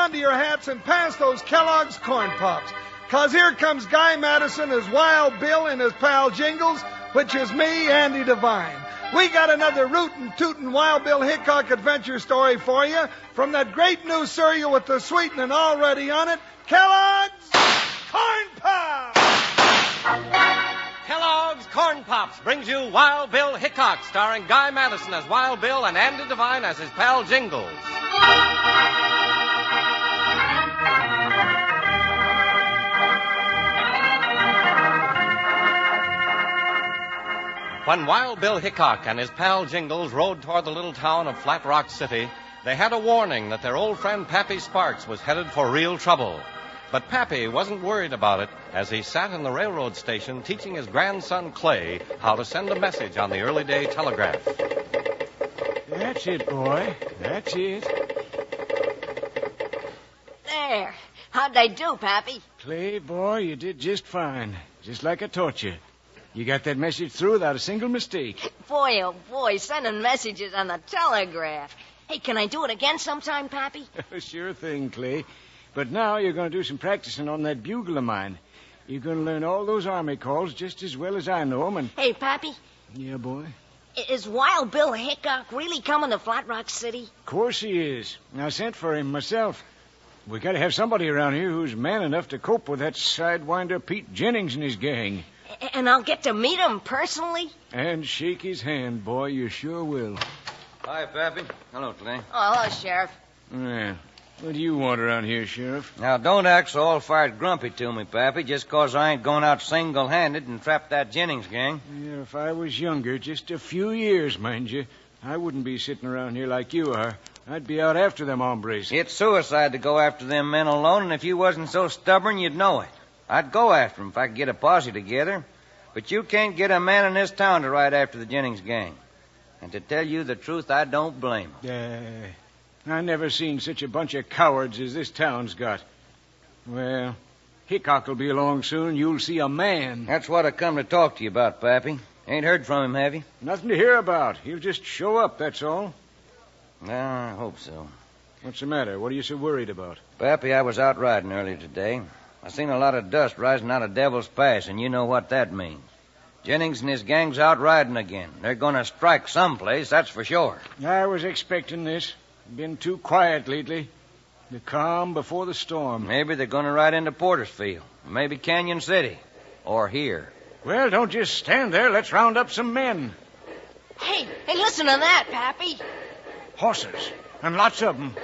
on to your hats and pass those Kellogg's Corn Pops. 'Cause here comes Guy Madison as Wild Bill and his pal Jingles, which is me, Andy Devine. We got another rootin' tootin' Wild Bill Hickok adventure story for you from that great new cereal with the sweetening already on it, Kellogg's Corn Pops! Kellogg's Corn Pops brings you Wild Bill Hickok, starring Guy Madison as Wild Bill and Andy Devine as his pal Jingles. When Wild Bill Hickok and his pal Jingles rode toward the little town of Flat Rock City, they had a warning that their old friend Pappy Sparks was headed for real trouble. But Pappy wasn't worried about it as he sat in the railroad station teaching his grandson Clay how to send a message on the early day telegraph. That's it, boy. That's it. There. How'd they do, Pappy? Clay, boy, you did just fine. Just like I taught you. You got that message through without a single mistake. Boy, oh boy, sending messages on the telegraph. Hey, can I do it again sometime, Pappy? Sure thing, Clay. But now you're going to do some practicing on that bugle of mine. You're going to learn all those army calls just as well as I know them. Hey, Pappy. Yeah, boy? Is Wild Bill Hickok really coming to Flat Rock City? Of course he is. I sent for him myself. We got to have somebody around here who's man enough to cope with that sidewinder Pete Jennings and his gang. And I'll get to meet him personally? And shake his hand, boy. You sure will. Hi, Pappy. Hello, Clay. Oh, hello, Sheriff. Yeah. What do you want around here, Sheriff? Now, don't act so all-fired grumpy to me, Pappy, just 'cause I ain't going out single-handed and trapped that Jennings gang. Yeah, if I was younger, just a few years, mind you, I wouldn't be sitting around here like you are. I'd be out after them hombres. It's suicide to go after them men alone, and if you wasn't so stubborn, you'd know it. I'd go after them if I could get a posse together. But you can't get a man in this town to ride after the Jennings gang. And to tell you the truth, I don't blame them. I never seen such a bunch of cowards as this town's got. Well, Hickok will be along soon. You'll see a man. That's what I come to talk to you about, Pappy. Ain't heard from him, have you? Nothing to hear about. He'll just show up, that's all. Well, I hope so. What's the matter? What are you so worried about? Pappy, I was out riding earlier today. I seen a lot of dust rising out of Devil's Pass, and you know what that means. Jennings and his gang's out riding again. They're going to strike someplace, that's for sure. I was expecting this. Been too quiet lately. The calm before the storm. Maybe they're going to ride into Portersfield. Maybe Canyon City. Or here. Well, don't just stand there. Let's round up some men. Hey, listen to that, Pappy. Horses. And lots of them.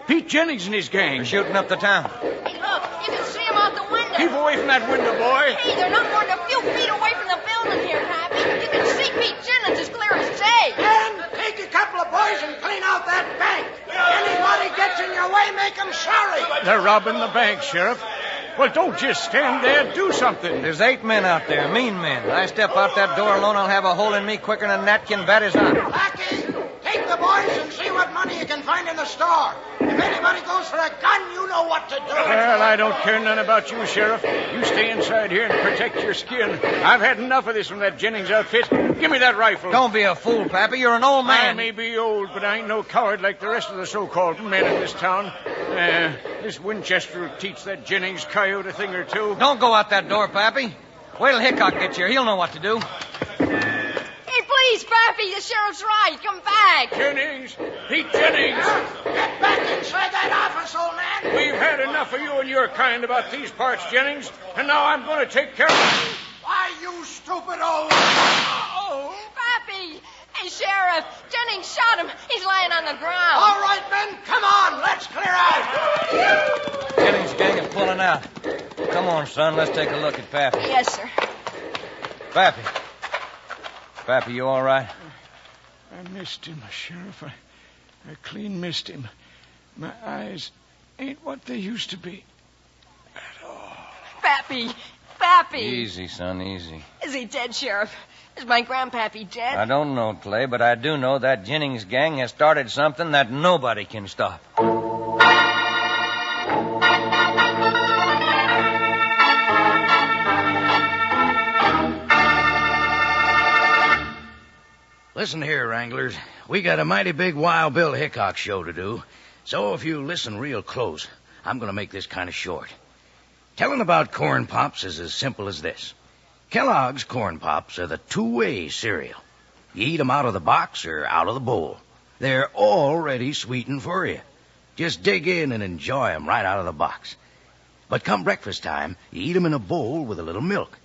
Pete Jennings and his gang. They're shooting up the town. Hey, look, you can see them out the window. Keep away from that window, boy. Hey, they're not more than a few feet away from the building here, Pappy. You can see Pete Jennings as clear as day. And take a couple of boys and clean out that bank. Anybody gets in your way, make them sorry. They're robbing the bank, Sheriff. Well, don't just stand there. Do something. There's 8 men out there, mean men. I step out that door alone, I'll have a hole in me quicker than a gnat bat is on. Blackie, take the boys and see what money you can find in the store. If anybody goes for a gun, you know what to do. Well, I don't care none about you, Sheriff. You stay inside here and protect your skin. I've had enough of this from that Jennings outfit. Give me that rifle. Don't be a fool, Pappy. You're an old man. I may be old, but I ain't no coward like the rest of the so-called men in this town. This Winchester will teach that Jennings coyote a thing or two. Don't go out that door, Pappy. Wait till Hickok gets here. He'll know what to do. Hey, please, Pappy, the sheriff's right. Come back. Jennings! Pete Jennings! Get back inside that office, old man. We've had enough of you and your kind about these parts, Jennings, and now I'm going to take care of you. Why, you stupid old... Oh, Pappy. Hey, Sheriff, Jennings shot him. He's lying on the ground. All right, men, come on. Let's clear out. Jennings' gang is pulling out. Come on, son. Let's take a look at Pappy. Yes, sir. Pappy. Pappy, you all right? I missed him, Sheriff. I clean missed him. My eyes ain't what they used to be at all. Pappy. Easy, son, easy. Is he dead, Sheriff? Is my grandpappy dead? I don't know, Clay, but I do know that Jennings gang has started something that nobody can stop. Listen here, Wranglers. We got a mighty big Wild Bill Hickok show to do. So if you listen real close, I'm going to make this kind of short. Telling about corn pops is as simple as this. Kellogg's corn pops are the two-way cereal. You eat them out of the box or out of the bowl. They're already sweetened for you. Just dig in and enjoy them right out of the box. But come breakfast time, you eat them in a bowl with a little milk.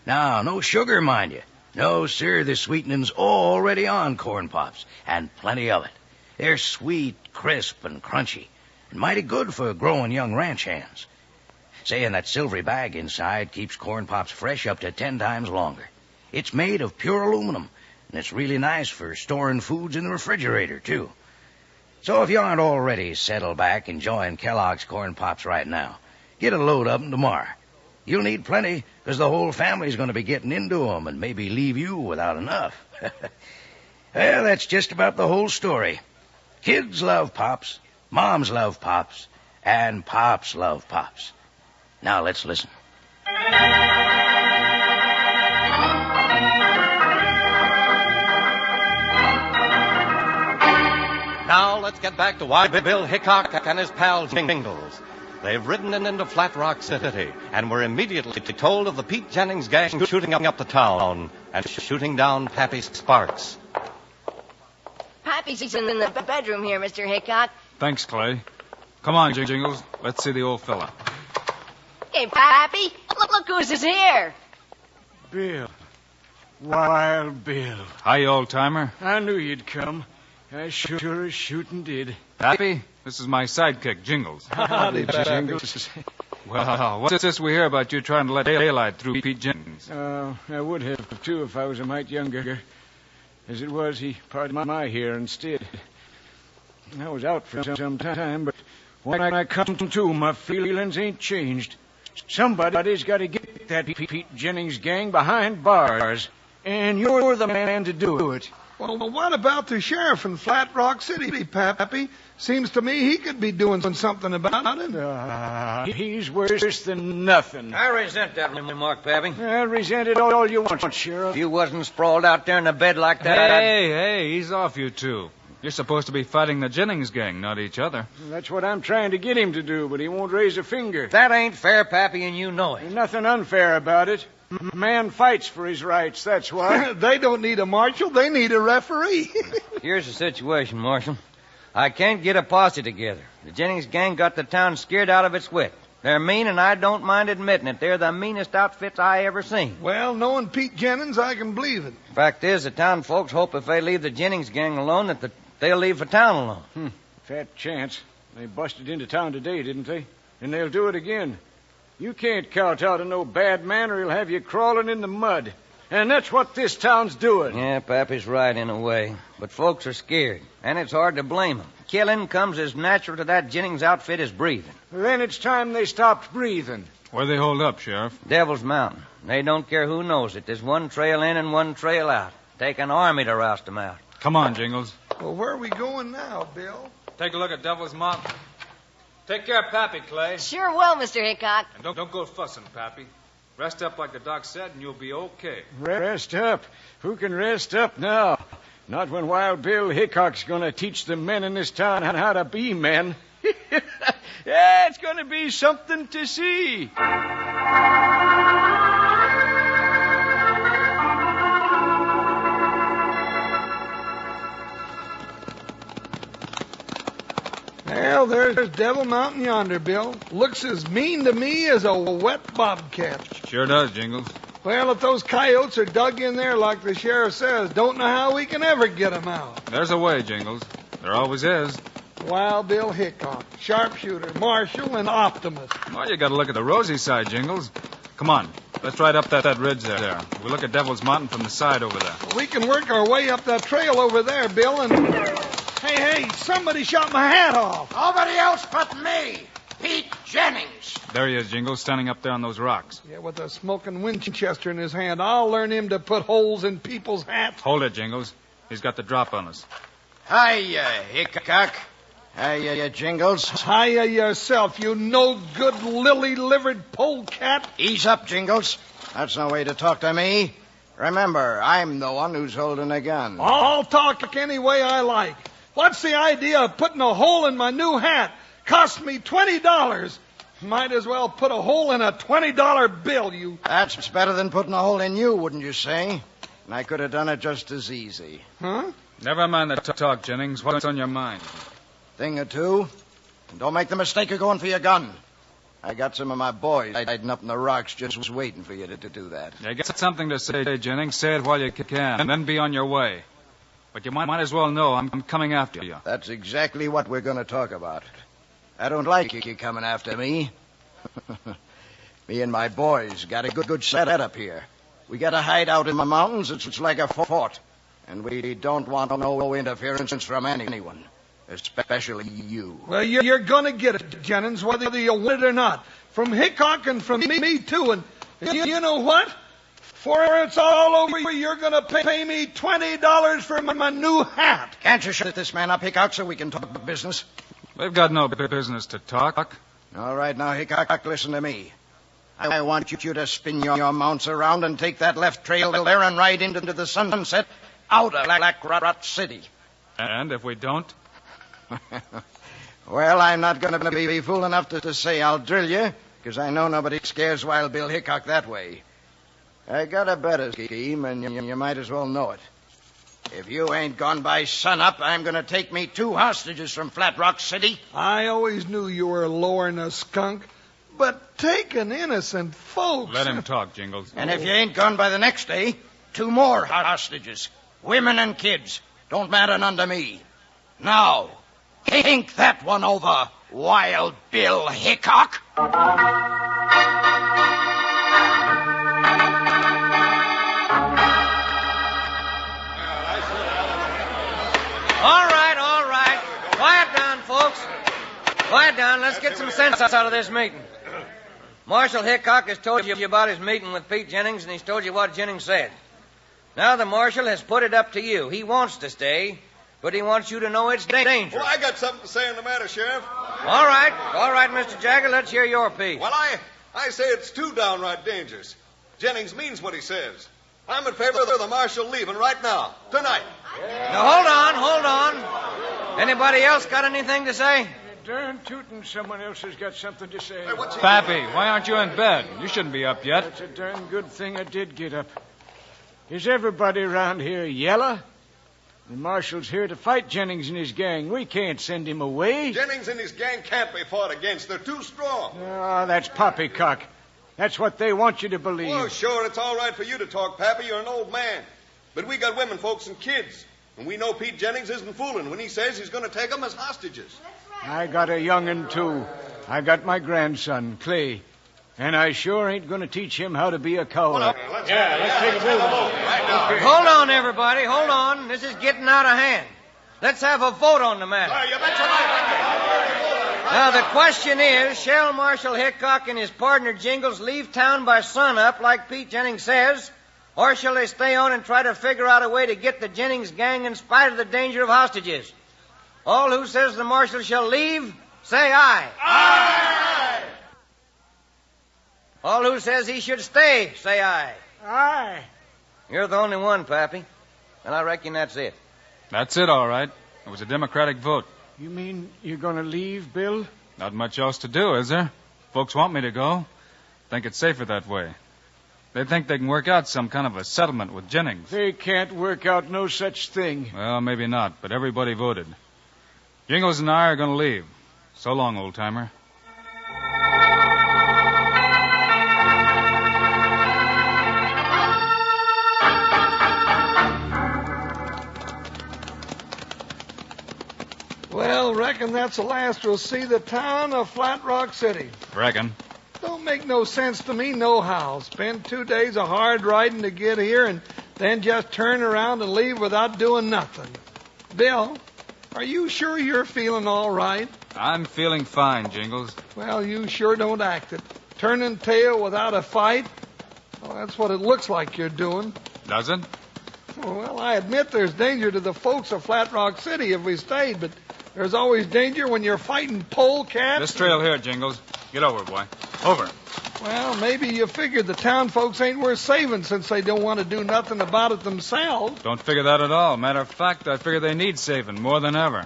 Now, no sugar, mind you. No, sir, the sweetening's already on corn pops, and plenty of it. They're sweet, crisp, and crunchy, and mighty good for growing young ranch hands. Say, and that silvery bag inside keeps corn pops fresh up to 10 times longer. It's made of pure aluminum, and it's really nice for storing foods in the refrigerator, too. So if you aren't already settled back enjoying Kellogg's corn pops right now, get a load of them tomorrow. You'll need plenty, because the whole family's going to be getting into them and maybe leave you without enough. Well, that's just about the whole story. Kids love Pops, moms love Pops, and Pops love Pops. Now let's listen. Now let's get back to why Bill Hickock and his pal Jingles. They've ridden into Flat Rock City and were immediately told of the Pete Jennings gang shooting up the town and shooting down Pappy Sparks. Pappy's in the bedroom here, Mr. Hickok. Thanks, Clay. Come on, Jingles. Let's see the old fella. Hey, Pappy, look who's here. Bill. Wild Bill. Hi, old-timer. I knew you'd come. I sure as shooting did. Pappy, this is my sidekick, Jingles. Howdy, Jingles. Well, what's this we hear about you trying to let daylight through Pete Jennings? I would have, too, if I was a mite younger. As it was, he parted my hair instead. I was out for some time, but when I come to, my feelings ain't changed. Somebody's got to get that Pete Jennings gang behind bars, and you're the man to do it. Well, what about the sheriff in Flat Rock City, Pappy? Seems to me he could be doing something about it. He's worse than nothing. I resent that remark, Pappy. Well, resent it all you want, Sheriff. If you wasn't sprawled out there in the bed like that, Hey, ease off, you two. You're supposed to be fighting the Jennings gang, not each other. That's what I'm trying to get him to do, but he won't raise a finger. That ain't fair, Pappy, and you know it. There's nothing unfair about it. Man fights for his rights, that's why. They don't need a marshal, they need a referee. Here's the situation, Marshal. I can't get a posse together. The Jennings gang got the town scared out of its wit. They're mean, and I don't mind admitting it. They're the meanest outfits I ever seen. Well, knowing Pete Jennings, I can believe it. Fact is, the town folks hope if they leave the Jennings gang alone, that they'll leave the town alone. Fat chance. They busted into town today, didn't they? And they'll do it again. You can't kowtow to no bad man, or he'll have you crawling in the mud. And that's what this town's doing. Yeah, Pappy's right in a way. But folks are scared, and it's hard to blame them. Killing comes as natural to that Jennings outfit as breathing. Then it's time they stopped breathing. Where they hold up, Sheriff? Devil's Mountain. They don't care who knows it. There's one trail in and one trail out. Take an army to roust them out. Come on, Jingles. Well, where are we going now, Bill? Take a look at Devil's Mountain. Take care of Pappy, Clay. Sure will, Mr. Hickok. And don't go fussing, Pappy. Rest up like the doc said, and you'll be okay. Rest up? Who can rest up now? Not when Wild Bill Hickok's going to teach the men in this town how to be men. Yeah, it's going to be something to see. Well, there's Devil Mountain yonder, Bill. Looks as mean to me as a wet bobcat. Sure does, Jingles. Well, if those coyotes are dug in there like the sheriff says, don't know how we can ever get them out. There's a way, Jingles. There always is. Wild Bill Hickok, sharpshooter, marshal, and optimist. Well, you got to look at the rosy side, Jingles. Come on. Let's ride up that ridge there. We'll look at Devil's Mountain from the side over there. We can work our way up that trail over there, Bill, and... Hey, somebody shot my hat off. Nobody else but me, Pete Jennings. There he is, Jingles, standing up there on those rocks. Yeah, with a smoking Winchester in his hand. I'll learn him to put holes in people's hats. Hold it, Jingles. He's got the drop on us. Hiya, Hickok. Hiya, Jingles. Hiya yourself, you no-good, lily-livered polecat. Ease up, Jingles. That's no way to talk to me. Remember, I'm the one who's holding a gun. I'll talk any way I like. What's the idea of putting a hole in my new hat? Cost me $20. Might as well put a hole in a $20 bill, you... That's better than putting a hole in you, wouldn't you say? And I could have done it just as easy. Huh? Never mind the talk, Jennings. What's on your mind? Thing or two. And don't make the mistake of going for your gun. I got some of my boys hiding up in the rocks just waiting for you to do that. You got something to say, Jennings. Say it while you can, and then be on your way. But you might as well know I'm coming after you. That's exactly what we're going to talk about. I don't like you coming after me. Me and my boys got a good setup here. We got a hideout in the mountains. It's like a fort. And we don't want no interference from anyone. Especially you. Well, you're going to get it, Jennings, whether you want it or not. From Hickok and from me, too. And you know what? Before it's all over, you're going to pay me $20 for my new hat. Can't you shut this man up, Hickok, so we can talk business? We've got no business to talk. All right, now, Hickok, listen to me. I want you to spin your mounts around and take that left trail there and ride into the sunset out of Black Rot City. And if we don't? Well, I'm not going to be fool enough to say I'll drill you, because I know nobody scares Wild Bill Hickock that way. I got a better scheme, and you might as well know it. If you ain't gone by sunup, I'm going to take me 2 hostages from Flat Rock City. I always knew you were lowering a skunk, but taking innocent folks... Let him talk, Jingles. And if you ain't gone by the next day, 2 more hostages. Women and kids. Don't matter none to me. Now, think that one over, Wild Bill Hickock. All right. Quiet down, folks. Quiet down. Let's get some sense out of this meeting. Marshal Hickok has told you about his meeting with Pete Jennings, and he's told you what Jennings said. Now the marshal has put it up to you. He wants to stay, but he wants you to know it's dangerous. Well, I got something to say on the matter, Sheriff. All right, Mr. Jagger, let's hear your piece. Well, I say it's too downright dangerous. Jennings means what he says. I'm in favor of the marshal leaving right now, tonight. Now, hold on. Anybody else got anything to say? Darn tootin', someone else has got something to say. Hey, what's he Pappy, why aren't you in bed? You shouldn't be up yet. That's a darn good thing I did get up. Is everybody around here yellow? The marshal's here to fight Jennings and his gang. We can't send him away. Jennings and his gang can't be fought against. They're too strong. Oh, that's poppycock. That's what they want you to believe. Oh, sure, it's all right for you to talk, Pappy. You're an old man. But we got women folks and kids. And we know Pete Jennings isn't fooling when he says he's going to take them as hostages. I got a young'un, too. I got my grandson, Clay. And I sure ain't going to teach him how to be a coward. Let's take a vote right now. Okay. Hold on, everybody. Hold on. This is getting out of hand. Let's have a vote on the matter. You betcha right. Now, the question is, shall Marshal Hickok and his partner Jingles leave town by sunup like Pete Jennings says, or shall they stay on and try to figure out a way to get the Jennings gang in spite of the danger of hostages? All who says the marshal shall leave, say aye. Aye! All who says he should stay, say aye. Aye. You're the only one, Pappy, and I reckon that's it. That's it, all right. It was a Democratic vote. You mean you're going to leave, Bill? Not much else to do, is there? Folks want me to go. Think it's safer that way. They think they can work out some kind of a settlement with Jennings. They can't work out no such thing. Well, maybe not, but everybody voted. Jingles and I are going to leave. So long, old-timer. Well, reckon that's the last we'll see the town of Flat Rock City. Reckon. Don't make no sense to me nohow. Spend 2 days of hard riding to get here and then just turn around and leave without doing nothing. Bill, are you sure you're feeling all right? I'm feeling fine, Jingles. Well, you sure don't act it. Turning tail without a fight? Well, that's what it looks like you're doing. Does it? Well, I admit there's danger to the folks of Flat Rock City if we stayed, but there's always danger when you're fighting polecats. This trail here, Jingles. Get over, boy. Over. Well, maybe you figured the town folks ain't worth saving since they don't want to do nothing about it themselves. Don't figure that at all. Matter of fact, I figure they need saving more than ever.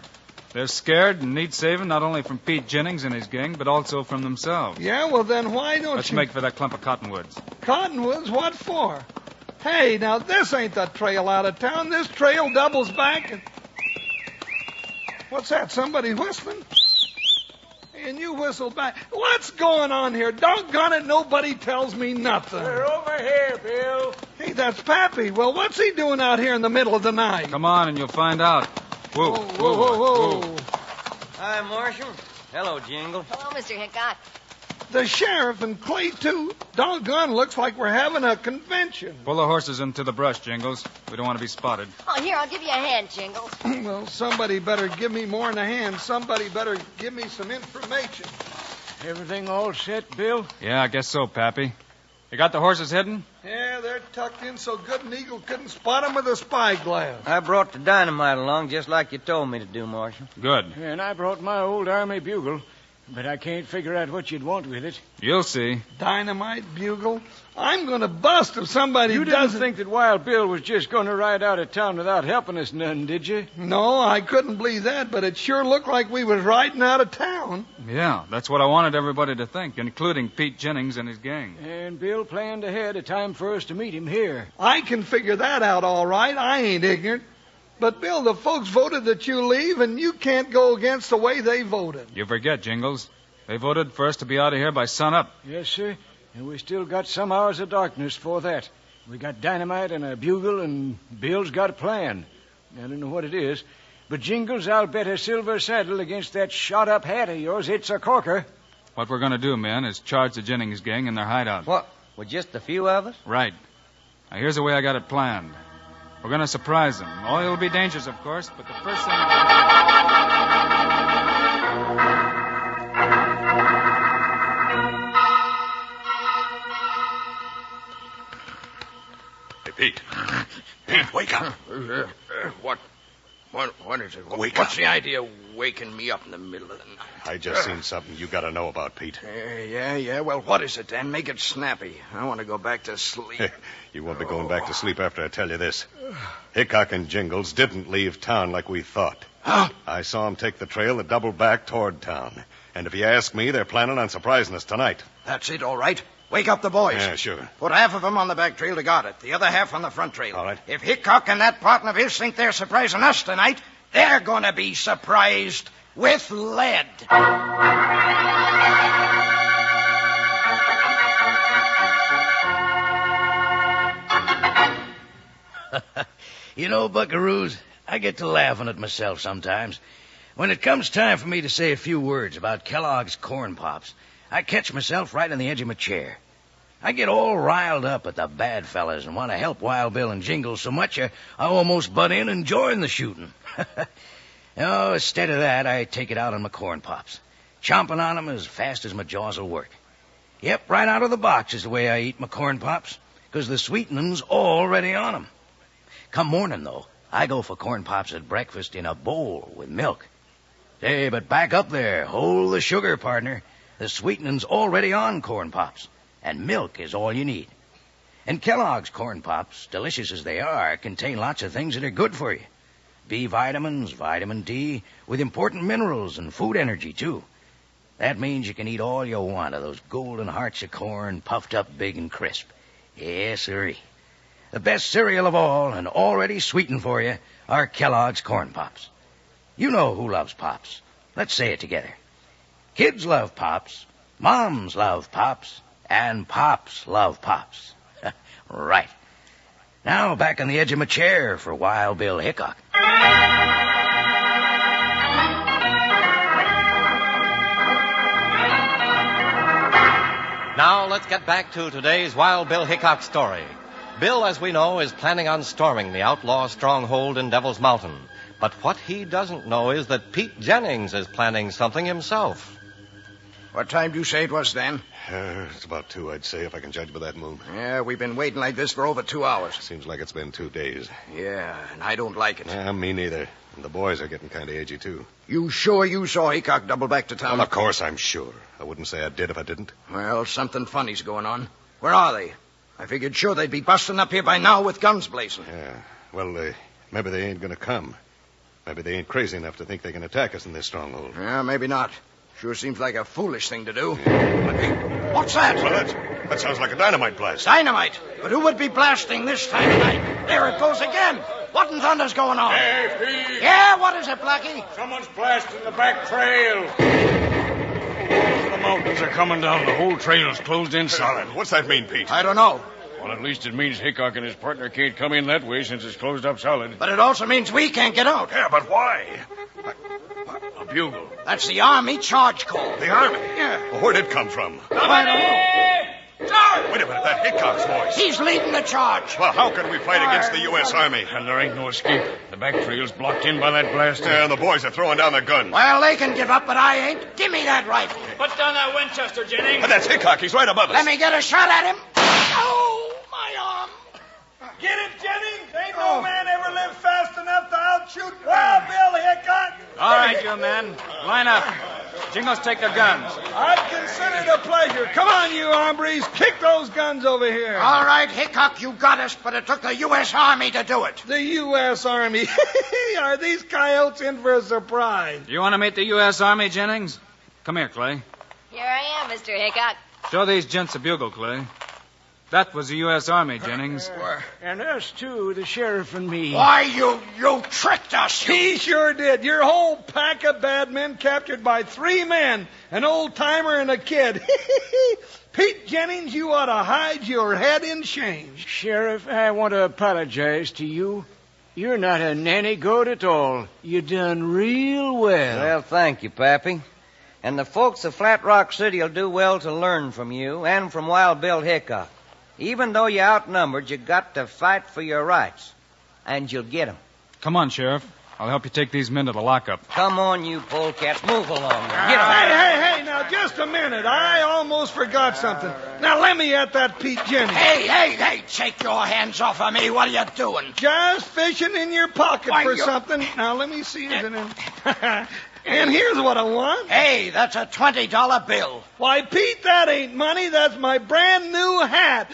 They're scared and need saving not only from Pete Jennings and his gang, but also from themselves. Yeah, well, then why don't Let's you... make for that clump of cottonwoods. Cottonwoods? What for? Hey, now, this ain't the trail out of town. This trail doubles back and... What's that? Somebody whistling? And you whistle back. What's going on here? Doggone it, nobody tells me nothing. We're over here, Bill. Hey, that's Pappy. Well, what's he doing out here in the middle of the night? Come on and you'll find out. Whoa, whoa. Hi, Marshal. Hello, Jingles. Hello, Mr. Hickok. The sheriff and Clay, too. Doggone, looks like we're having a convention. Pull the horses into the brush, Jingles. We don't want to be spotted. Oh, here, I'll give you a hand, Jingles. Well, somebody better give me more than a hand. Somebody better give me some information. Everything all set, Bill? Yeah, I guess so, Pappy. You got the horses hidden? Yeah, they're tucked in so good an eagle couldn't spot them with a spyglass. I brought the dynamite along just like you told me to do, Marshal. Good. And I brought my old army bugle, but I can't figure out what you'd want with it. You'll see. Dynamite, bugle. I'm going to bust if somebody You didn't doesn't... think that Wild Bill was just going to ride out of town without helping us none, did you? No, I couldn't believe that, but it sure looked like we was riding out of town. Yeah, that's what I wanted everybody to think, including Pete Jennings and his gang. And Bill planned ahead a time for us to meet him here. I can figure that out all right. I ain't ignorant. But, Bill, the folks voted that you leave, and you can't go against the way they voted. You forget, Jingles. They voted for us to be out of here by sunup. Yes, sir. And we still got some hours of darkness for that. We got dynamite and a bugle, and Bill's got a plan. I don't know what it is, but Jingles, I'll bet a silver saddle against that shot-up hat of yours. It's a corker. What we're going to do, men, is charge the Jennings gang in their hideout. What? With just a few of us? Right. Now, here's the way I got it planned. We're going to surprise them. Oh, it'll be dangerous, of course, but the first thing... Pete. Pete, wake up. What is it? Wake What's up. the idea of waking me up in the middle of the night? I just seen something you got to know about, Pete. Yeah. Well, what is it, then? Make it snappy. I want to go back to sleep. You won't be going back to sleep after I tell you this. Hickok and Jingles didn't leave town like we thought. Huh? I saw them take the trail that doubled back toward town. And if you ask me, they're planning on surprising us tonight. That's it, all right. Wake up the boys. Yeah, sure. Put half of them on the back trail to guard it, the other half on the front trail. All right. If Hickok and that partner of his think they're surprising us tonight, they're going to be surprised with lead. You know, buckaroos, I get to laughing at myself sometimes. When it comes time for me to say a few words about Kellogg's Corn Pops, I catch myself right on the edge of my chair. I get all riled up at the bad fellas and want to help Wild Bill and Jingles so much I almost butt in and join the shooting. No, instead of that, I take it out on my Corn Pops, chomping on them as fast as my jaws will work. Yep, right out of the box is the way I eat my Corn Pops, because the sweetening's already on them. Come morning, though, I go for Corn Pops at breakfast in a bowl with milk. Hey, but back up there. Hold the sugar, partner. The sweetening's already on Corn Pops, and milk is all you need. And Kellogg's Corn Pops, delicious as they are, contain lots of things that are good for you. B vitamins, vitamin D, with important minerals and food energy, too. That means you can eat all you want of those golden hearts of corn puffed up big and crisp. Yes, sirree. The best cereal of all, and already sweetened for you, are Kellogg's Corn Pops. You know who loves Pops. Let's say it together. Kids love Pops, moms love Pops, and Pops love Pops. Right. Now back on the edge of my chair for Wild Bill Hickok. Now let's get back to today's Wild Bill Hickok story. Bill, as we know, is planning on storming the outlaw stronghold in Devil's Mountain. But what he doesn't know is that Pete Jennings is planning something himself. What time do you say it was then? It's about 2, I'd say, if I can judge by that moon. Yeah, we've been waiting like this for over 2 hours. Seems like it's been 2 days. Yeah, and I don't like it. Me neither. And the boys are getting kind of edgy, too. You sure you saw Hickok double back to town? Well, of course I'm sure. I wouldn't say I did if I didn't. Well, something funny's going on. Where are they? I figured sure they'd be busting up here by now with guns blazing. Yeah. Well, maybe they ain't going to come. Maybe they ain't crazy enough to think they can attack us in this stronghold. Yeah, maybe not. Sure seems like a foolish thing to do. Hey, what's that? Well, that sounds like a dynamite blast. Dynamite? But who would be blasting this time of night? There it goes again. What in thunder's going on? Hey, Pete! Yeah, what is it, Blackie? Someone's blasting the back trail. The mountains are coming down. The whole trail's closed in solid. What's that mean, Pete? I don't know. Well, at least it means Hickok and his partner can't come in that way since it's closed up solid. But it also means we can't get out. Yeah, but why? A bugle. That's the Army charge call. The Army? Yeah. Well, where'd it come from? I don't know. Wait a minute, that Hickok's voice. He's leading the charge. Well, how can we fight against the U.S. Army? And there ain't no escape. The back trail's blocked in by that blast. Yeah, and the boys are throwing down their guns. Well, they can give up, but I ain't. Give me that rifle. Put down that Winchester, Jennings. But that's Hickok. He's right above us. Let me get a shot at him. Oh, my arm. Get it, Jennings? Ain't no man ever lived fast enough to outshoot Wild Bill Hickok. All right, you men. Line up. Jingles, take their guns. I'd consider it a pleasure. Come on, you hombres. Kick those guns over here. All right, Hickok, you got us, but it took the U.S. Army to do it. The U.S. Army. Are these coyotes in for a surprise? You want to meet the U.S. Army, Jennings? Come here, Clay. Here I am, Mr. Hickok. Show these gents a bugle, Clay. That was the U.S. Army, Jennings. And us, too, the sheriff and me. Why, you tricked us. He sure did. Your whole pack of bad men captured by 3 men, an old-timer and a kid. Pete Jennings, you ought to hide your head in shame. Sheriff, I want to apologize to you. You're not a nanny goat at all. You done real well. Well, thank you, Pappy. And the folks of Flat Rock City will do well to learn from you and from Wild Bill Hickok. Even though you're outnumbered, you got to fight for your rights. And you'll get 'em. Come on, Sheriff. I'll help you take these men to the lockup. Come on, you polecats. Move along. Get 'em. Hey, now, just a minute. I almost forgot something. Now, let me at that Pete Jennings. Hey, take your hands off of me. What are you doing? Just fishing in your pocket for something. Now, let me see. Is it in... And here's what I want. Hey, that's a $20 bill. Why, Pete, that ain't money. That's my brand new hat.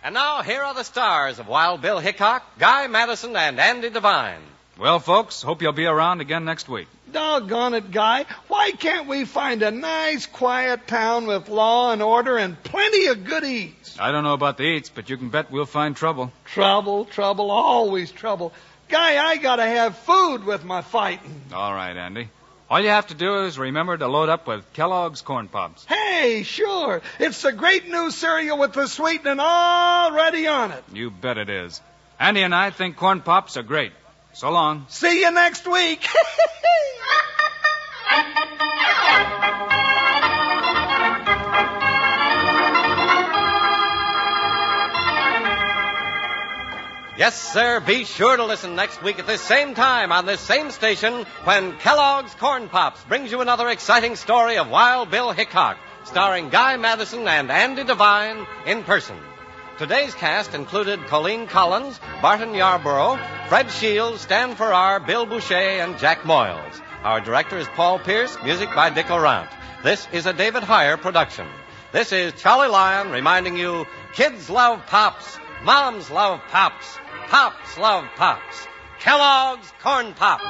And now, here are the stars of Wild Bill Hickok, Guy Madison, and Andy Devine. Well, folks, hope you'll be around again next week. Doggone it, Guy. Why can't we find a nice, quiet town with law and order and plenty of good eats? I don't know about the eats, but you can bet we'll find trouble. Trouble, always trouble. Guy, I gotta have food with my fighting. All right, Andy. All you have to do is remember to load up with Kellogg's Corn Pops. Hey, sure. It's the great new cereal with the sweetening already on it. You bet it is. Andy and I think Corn Pops are great. So long. See you next week. Yes, sir. Be sure to listen next week at this same time on this same station when Kellogg's Corn Pops brings you another exciting story of Wild Bill Hickok, starring Guy Madison and Andy Devine in person. Today's cast included Colleen Collins, Barton Yarborough, Fred Shields, Stan Farrar, Bill Boucher, and Jack Moyles. Our director is Paul Pierce, music by Dick Orant. This is a David Heyer production. This is Charlie Lyon reminding you, kids love Pops, moms love Pops, Pops love Pops. Kellogg's Corn Pops.